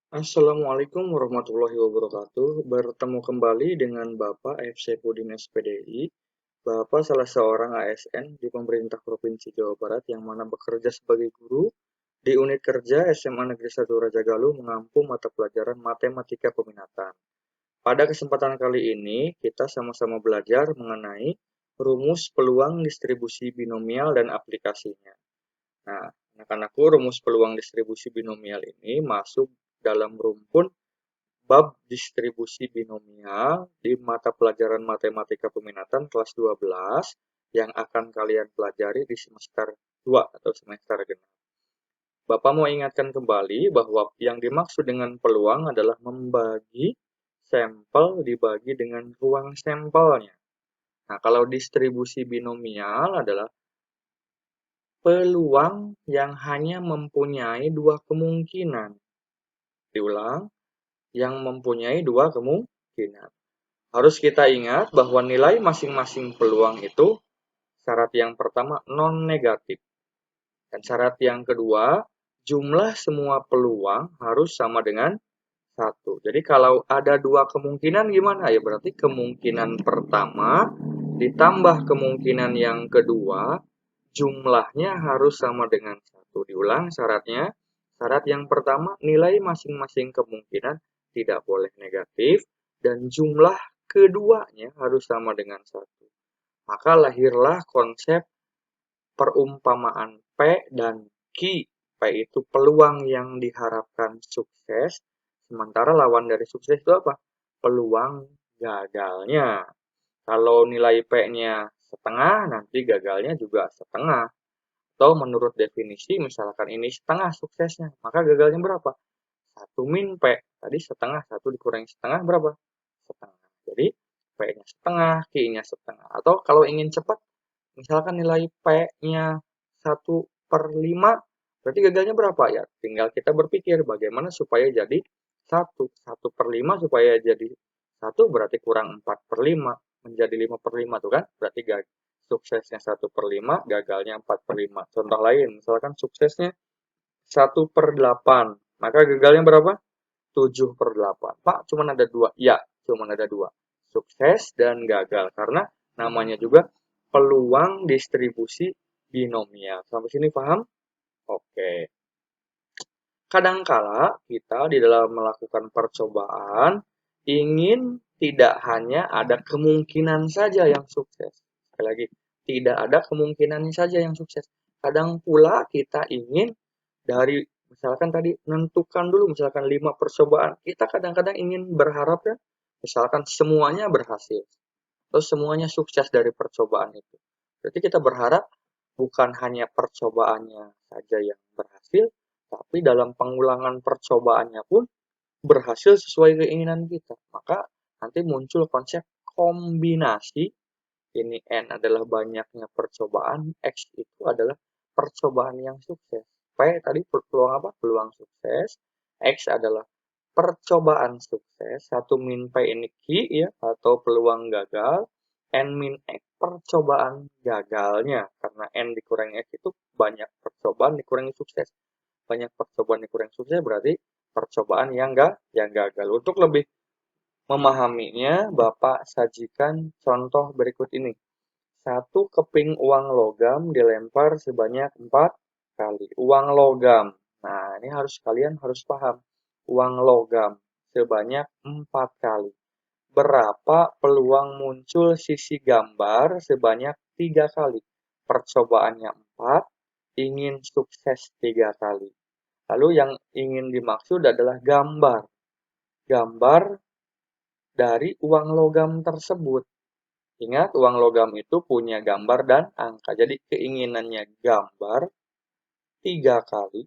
Assalamualaikum warahmatullahi wabarakatuh. Bertemu kembali dengan Bapak F. Saipudin SPDI. Bapak salah seorang ASN di pemerintah Provinsi Jawa Barat yang mana bekerja sebagai guru di unit kerja SMA Negeri 1 Rajagaluh mengampu mata pelajaran Matematika Peminatan. Pada kesempatan kali ini, kita sama-sama belajar mengenai rumus peluang distribusi binomial dan aplikasinya. Nah, anak-anakku, rumus peluang distribusi binomial ini masuk dalam rumpun bab distribusi binomial di mata pelajaran Matematika Peminatan kelas 12 yang akan kalian pelajari di semester 2 atau semester genap. Bapak mau ingatkan kembali bahwa yang dimaksud dengan peluang adalah membagi sampel dibagi dengan ruang sampelnya. Nah, kalau distribusi binomial adalah peluang yang hanya mempunyai dua kemungkinan. Diulang, yang mempunyai dua kemungkinan. Harus kita ingat bahwa nilai masing-masing peluang itu syarat yang pertama non-negatif. Dan syarat yang kedua, jumlah semua peluang harus sama dengan satu. Jadi kalau ada dua kemungkinan gimana? Ya berarti kemungkinan pertama ditambah kemungkinan yang kedua, jumlahnya harus sama dengan satu. Diulang syaratnya. Syarat yang pertama, nilai masing-masing kemungkinan tidak boleh negatif dan jumlah keduanya harus sama dengan satu. Maka lahirlah konsep perumpamaan P dan Q. P itu peluang yang diharapkan sukses, sementara lawan dari sukses itu apa? Peluang gagalnya. Kalau nilai P-nya setengah, nanti gagalnya juga setengah. Atau menurut definisi, misalkan ini setengah suksesnya, maka gagalnya berapa? 1 min P. Tadi setengah, 1 dikurangi setengah berapa? Setengah. Jadi, P-nya setengah, Q-nya setengah. Atau kalau ingin cepat, misalkan nilai P-nya 1/5, berarti gagalnya berapa? Ya, tinggal kita berpikir bagaimana supaya jadi 1. 1/5 supaya jadi 1 berarti kurang 4/5. Menjadi 5/5 tuh kan? Berarti suksesnya 1/5, gagalnya 4/5. Contoh lain, misalkan suksesnya 1/8. Maka gagalnya berapa? 7/8. Pak, cuma ada 2. Ya, cuma ada 2. Sukses dan gagal. Karena namanya juga peluang distribusi binomial. Sampai sini paham? Oke. Kadangkala kita di dalam melakukan percobaan ingin tidak hanya ada kemungkinan saja yang sukses. Sekali lagi, tidak ada kemungkinan saja yang sukses. Kadang pula kita ingin dari misalkan tadi menentukan dulu misalkan 5 percobaan. Kita kadang-kadang ingin berharap ya misalkan semuanya berhasil atau semuanya sukses dari percobaan itu. Berarti kita berharap bukan hanya percobaannya saja yang berhasil, tapi dalam pengulangan percobaannya pun berhasil sesuai keinginan kita. Maka nanti muncul konsep kombinasi. Ini N adalah banyaknya percobaan, X itu adalah percobaan yang sukses. P tadi peluang apa? Peluang sukses. X adalah percobaan sukses. 1 min P ini Q ya, atau peluang gagal. N min X percobaan gagalnya. Karena N dikurangi X itu banyak percobaan dikurangi sukses. Banyak percobaan dikurangi sukses berarti percobaan yang gagal. Untuk lebih memahaminya, Bapak sajikan contoh berikut ini. Satu keping uang logam dilempar sebanyak 4 kali. Uang logam. Nah, ini kalian harus paham. Uang logam sebanyak 4 kali. Berapa peluang muncul sisi gambar sebanyak 3 kali? Percobaannya 4, ingin sukses 3 kali. Lalu yang ingin dimaksud adalah gambar. Gambar dari uang logam tersebut. Ingat, uang logam itu punya gambar dan angka. Jadi keinginannya gambar 3 kali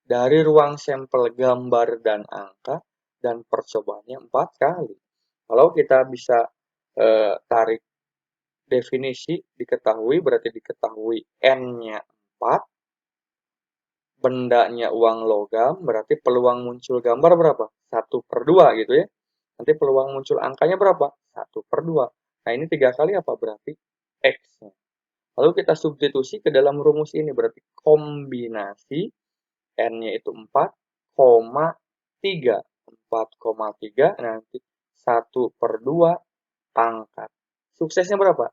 dari ruang sampel gambar dan angka dan percobaannya 4 kali. Kalau kita bisa tarik definisi, diketahui berarti diketahui N-nya 4, bendanya uang logam, berarti peluang muncul gambar berapa? 1/2 gitu ya. Nanti peluang muncul angkanya berapa? 1/2. Nah, ini 3 kali apa berarti? X-nya. Lalu kita substitusi ke dalam rumus ini, berarti kombinasi N-nya itu 4, koma 3. 4,3 nanti 1/2 pangkat. Suksesnya berapa?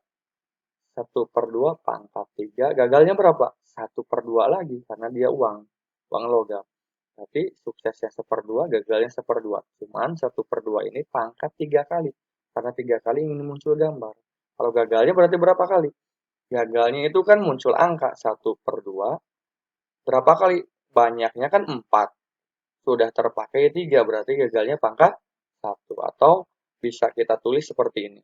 1/2 pangkat 3. Gagalnya berapa? 1/2 lagi karena dia uang logam. Berarti suksesnya 1/2, gagalnya 1/2. Cuman 1/2 ini pangkat 3 kali. Karena 3 kali ingin muncul gambar. Kalau gagalnya berarti berapa kali? Gagalnya itu kan muncul angka 1/2. Berapa kali? Banyaknya kan 4. Sudah terpakai 3, berarti gagalnya pangkat 1. Atau bisa kita tulis seperti ini.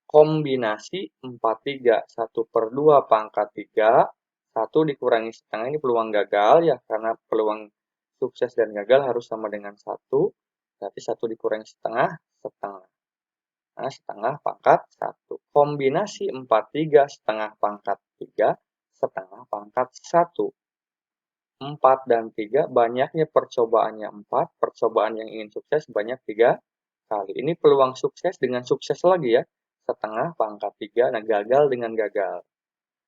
Kombinasi 43, 1/2 pangkat 3, 1 dikurangi setengah ini peluang gagal ya, karena peluang sukses dan gagal harus sama dengan 1, berarti 1 dikurangi setengah, setengah. Nah, setengah pangkat 1. Kombinasi 43 setengah pangkat 3, setengah pangkat 1. 4 dan 3, banyaknya percobaannya 4, percobaan yang ingin sukses banyak 3 kali. Ini peluang sukses dengan sukses lagi ya. Setengah pangkat 3, nah gagal dengan gagal.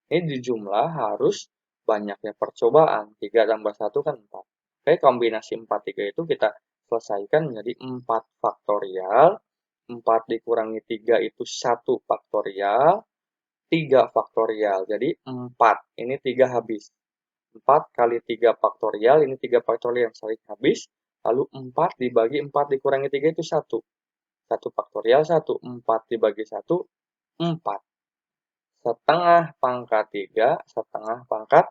Ini dijumlah harus banyaknya percobaan. 3 tambah 1 kan 4. Oke, kombinasi 4, 3 itu kita selesaikan menjadi 4 faktorial. 4 dikurangi 3 itu 1 faktorial. 3 faktorial. Jadi 4. Ini 3 habis. 4 kali 3 faktorial. Ini 3 faktorial yang saling habis. Lalu 4 dibagi 4 dikurangi 3 itu 1. 1 faktorial 1. 4 dibagi 1, 4. Setengah pangkat 3, setengah pangkat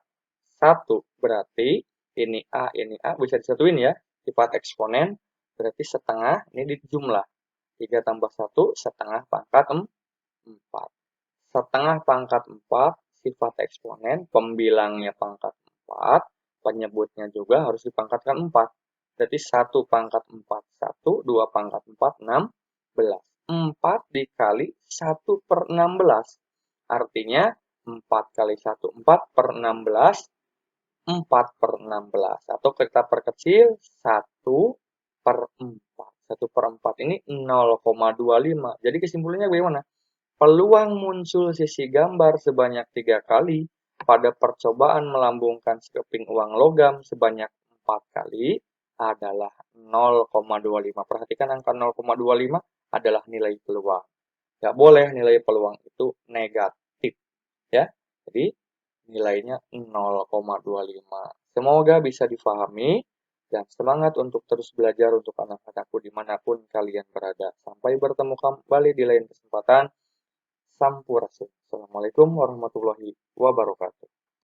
1. Berarti ini A bisa disatuin ya. Sifat eksponen. Berarti setengah ini dijumlah. 3 tambah 1, setengah pangkat 4. Setengah pangkat 4, sifat eksponen. Pembilangnya pangkat 4. Penyebutnya juga harus dipangkatkan 4. Berarti 1 pangkat 4, 1. 2 pangkat 4, 16. 4 dikali 1/16. Artinya 4 kali 1, 4/16. 4/16. Atau kita perkecil 1/4. 1/4 ini 0,25. Jadi kesimpulannya bagaimana? Peluang muncul sisi gambar sebanyak 3 kali pada percobaan melambungkan sekeping uang logam sebanyak 4 kali adalah 0,25. Perhatikan angka 0,25 adalah nilai peluang. Nggak boleh nilai peluang itu negatif. Ya, jadi nilainya 0,25. Semoga bisa difahami dan semangat untuk terus belajar untuk anak-anakku dimanapun kalian berada. Sampai bertemu kembali di lain kesempatan. Sampurasun. Assalamualaikum warahmatullahi wabarakatuh.